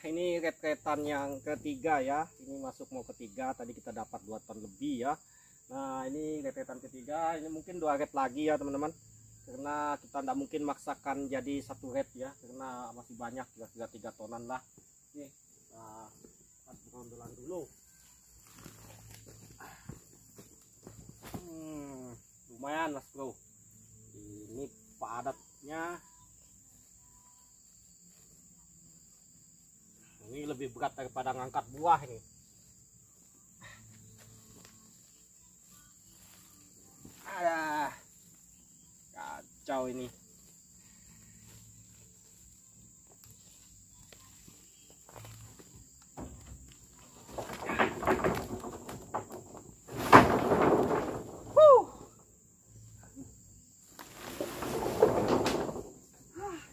ini red-redan yang ketiga ya. Ini masuk mau ketiga. Tadi kita dapat 2 ton lebih ya. Nah ini red-redan ketiga. Ini mungkin 2 red lagi ya teman-teman. Karena kita tidak mungkin maksakan jadi 1 red ya. Karena masih banyak, kira-kira 3 tonan lah. Nih, kita berondolan dulu. Lumayan mas bro. Ini padatnya. Ini lebih berat daripada ngangkat buah ini. Ada kacau ini.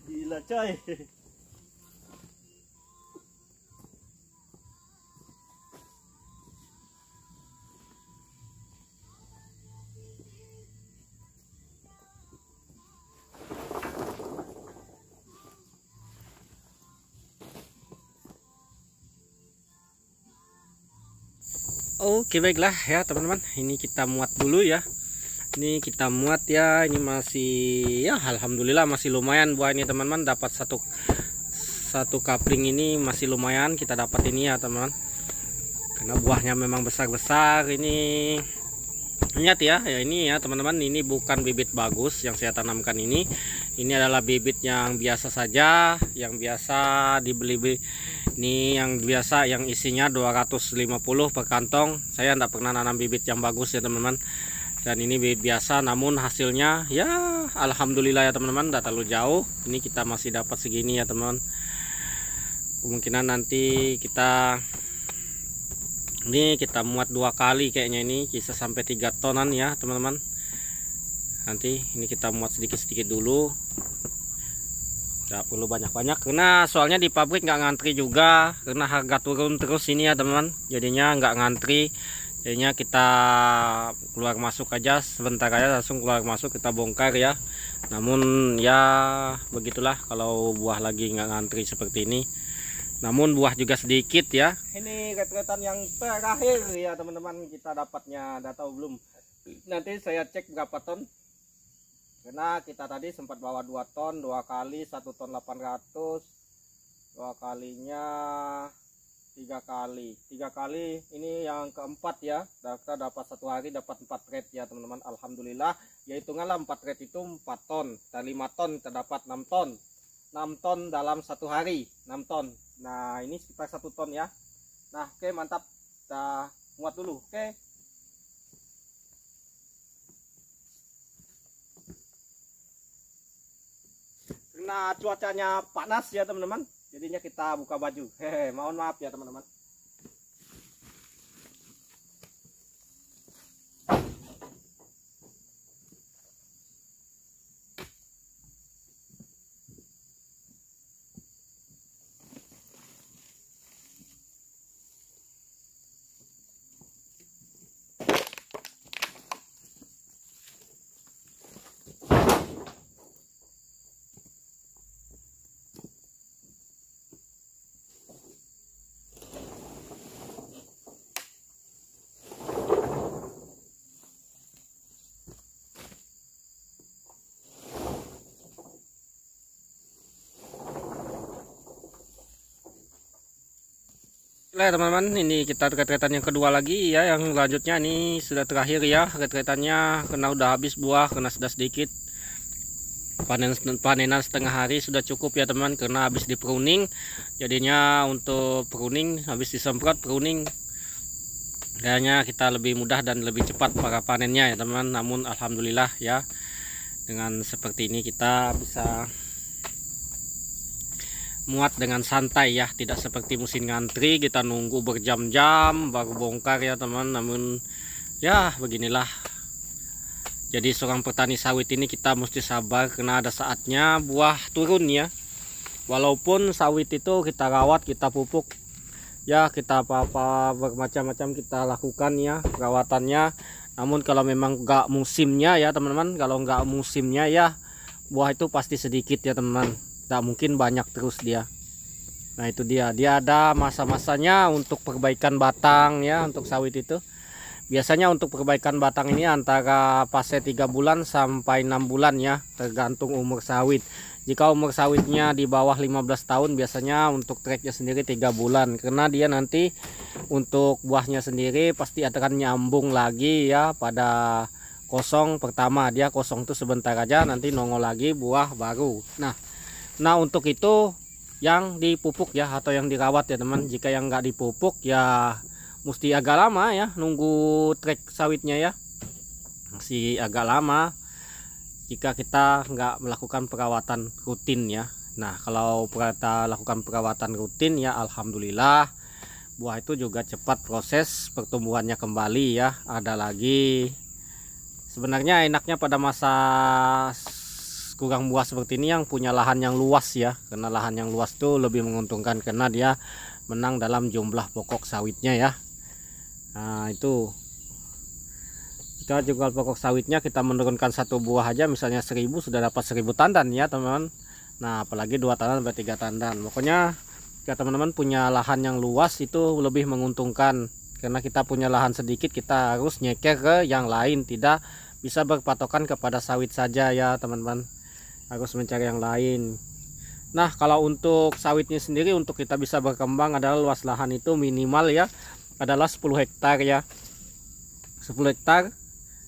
Gila coy. Oke baiklah ya teman-teman, ini kita muat dulu ya. Ini kita muat ya, ini masih ya alhamdulillah masih lumayan buah ini teman-teman. Dapat satu kapling ini masih lumayan kita dapat ini ya teman-teman. Karena buahnya memang besar-besar ini. Ingat ya, ini ya teman-teman, ini bukan bibit bagus yang saya tanamkan ini. Ini adalah bibit yang biasa saja, yang biasa dibeli. Ini yang biasa yang isinya 250 per kantong. Saya tidak pernah nanam bibit yang bagus ya teman-teman. Dan ini bibit biasa, namun hasilnya ya alhamdulillah ya teman-teman, tidak terlalu jauh. Ini kita masih dapat segini ya teman-teman. Kemungkinan nanti kita muat 2 kali kayaknya, ini bisa sampai 3 tonan ya teman-teman. Nanti ini kita muat sedikit-sedikit dulu. Tidak perlu banyak-banyak karena soalnya di pabrik nggak ngantri juga, karena harga turun terus ini ya teman-teman. Jadinya nggak ngantri, jadinya kita keluar masuk aja, sebentar aja langsung keluar masuk kita bongkar ya. Namun ya begitulah kalau buah lagi nggak ngantri seperti ini. Namun buah juga sedikit ya. Ini red-redan yang terakhir ya teman-teman, kita dapatnya udah tahu belum. Nanti saya cek berapa ton. Karena kita tadi sempat bawa 2 ton, 2 kali 1 ton 800, 2 kalinya 3 kali. 3 kali ini yang keempat ya. Kita dapat 1 hari dapat 4 red ya teman-teman. Alhamdulillah. Ya hitunganlah 4 red itu 4 ton. Kita 5 ton kita dapat 6 ton. 6 ton dalam 1 hari, 6 ton. Nah, ini sekitar 1 ton ya. Nah, oke mantap. Kita muat dulu. Oke. Karena cuacanya panas ya teman-teman, jadinya kita buka baju. Hehe, mohon maaf ya teman-teman. Nah teman-teman, ini kita red-redan yang kedua lagi ya, yang selanjutnya ini sudah terakhir ya red-redannya, karena udah habis buah, karena sudah sedikit. Panenan setengah hari sudah cukup ya teman, karena habis di pruning. Jadinya untuk pruning, habis disemprot pruning, kayaknya kita lebih mudah dan lebih cepat para panennya ya teman. Namun alhamdulillah ya, dengan seperti ini kita bisa muat dengan santai ya, tidak seperti musim ngantri kita nunggu berjam-jam baru bongkar ya teman. Namun ya beginilah, jadi seorang petani sawit ini kita mesti sabar, karena ada saatnya buah turun ya. Walaupun sawit itu kita rawat, kita pupuk ya, kita apa-apa bermacam-macam kita lakukan ya perawatannya. Namun kalau memang enggak musimnya ya teman-teman, kalau enggak musimnya ya buah itu pasti sedikit ya teman-teman, tak mungkin banyak terus dia. Nah itu dia ada masa-masanya untuk perbaikan batang ya, untuk sawit itu. Biasanya untuk perbaikan batang ini antara fase 3 bulan sampai 6 bulan ya, tergantung umur sawit. Jika umur sawitnya di bawah 15 tahun biasanya untuk treknya sendiri 3 bulan, karena dia nanti untuk buahnya sendiri pasti akan nyambung lagi ya pada kosong pertama. Dia kosong tuh sebentar aja, nanti nongol lagi buah baru. Nah untuk itu yang dipupuk ya, atau yang dirawat ya teman. Jika yang nggak dipupuk ya mesti agak lama ya nunggu trek sawitnya ya, masih agak lama jika kita nggak melakukan perawatan rutin ya. Nah kalau kita lakukan perawatan rutin ya alhamdulillah buah itu juga cepat proses pertumbuhannya kembali ya. Ada lagi sebenarnya enaknya pada masa kurang buah seperti ini yang punya lahan yang luas ya, karena lahan yang luas tuh lebih menguntungkan karena dia menang dalam jumlah pokok sawitnya ya. Nah itu jika jumlah pokok sawitnya kita menurunkan satu buah aja misalnya 1000 sudah dapat 1000 tandan ya teman-teman. Nah apalagi 2 tandan sampai 3 tandan. Pokoknya jika teman-teman punya lahan yang luas itu lebih menguntungkan, karena kita punya lahan sedikit kita harus nyeker ke yang lain, tidak bisa berpatokan kepada sawit saja ya teman-teman, harus mencari yang lain. Nah kalau untuk sawitnya sendiri untuk kita bisa berkembang adalah luas lahan itu minimal ya adalah 10 hektar ya, 10 hektar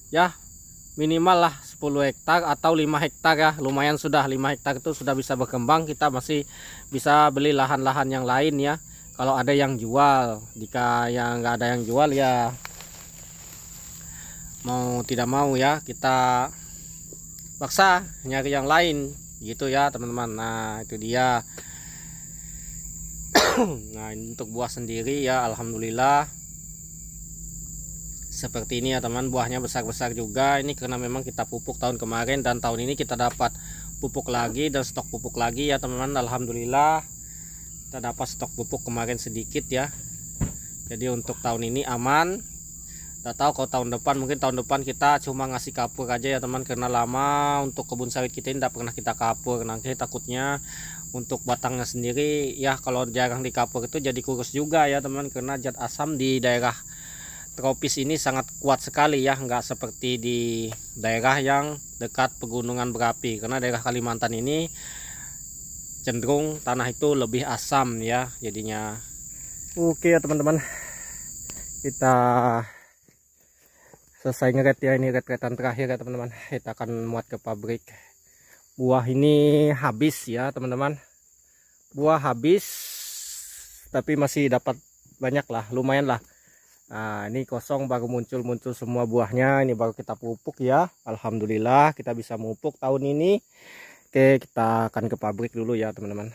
ya minimal lah 10 hektar atau 5 hektar ya, lumayan sudah 5 hektar itu sudah bisa berkembang. Kita masih bisa beli lahan-lahan yang lain ya kalau ada yang jual. Jika yang nggak ada yang jual ya mau tidak mau ya kita paksa nyari yang lain gitu ya teman-teman. Nah itu dia. Nah untuk buah sendiri ya alhamdulillah seperti ini ya teman, buahnya besar-besar juga. Ini karena memang kita pupuk tahun kemarin dan tahun ini kita dapat pupuk lagi dan stok pupuk lagi ya teman-teman. Alhamdulillah kita dapat stok pupuk kemarin sedikit ya, jadi untuk tahun ini aman. Tidak tahu kalau tahun depan, mungkin tahun depan kita cuma ngasih kapur aja ya teman, karena lama untuk kebun sawit kita ini tidak pernah kita kapur. Nanti takutnya untuk batangnya sendiri ya kalau jarang dikapur itu jadi kurus juga ya teman, karena zat asam di daerah tropis ini sangat kuat sekali ya, nggak seperti di daerah yang dekat pegunungan berapi. Karena daerah Kalimantan ini cenderung tanah itu lebih asam ya jadinya. Oke ya teman-teman, kita selesai ngeret ya, ini ret-retan terakhir ya teman-teman. Kita akan muat ke pabrik. Buah ini habis ya teman-teman, buah habis tapi masih dapat banyak lah, lumayan lah. Nah ini kosong baru muncul semua buahnya, ini baru kita pupuk ya. Alhamdulillah kita bisa pupuk tahun ini. Oke kita akan ke pabrik dulu ya teman-teman.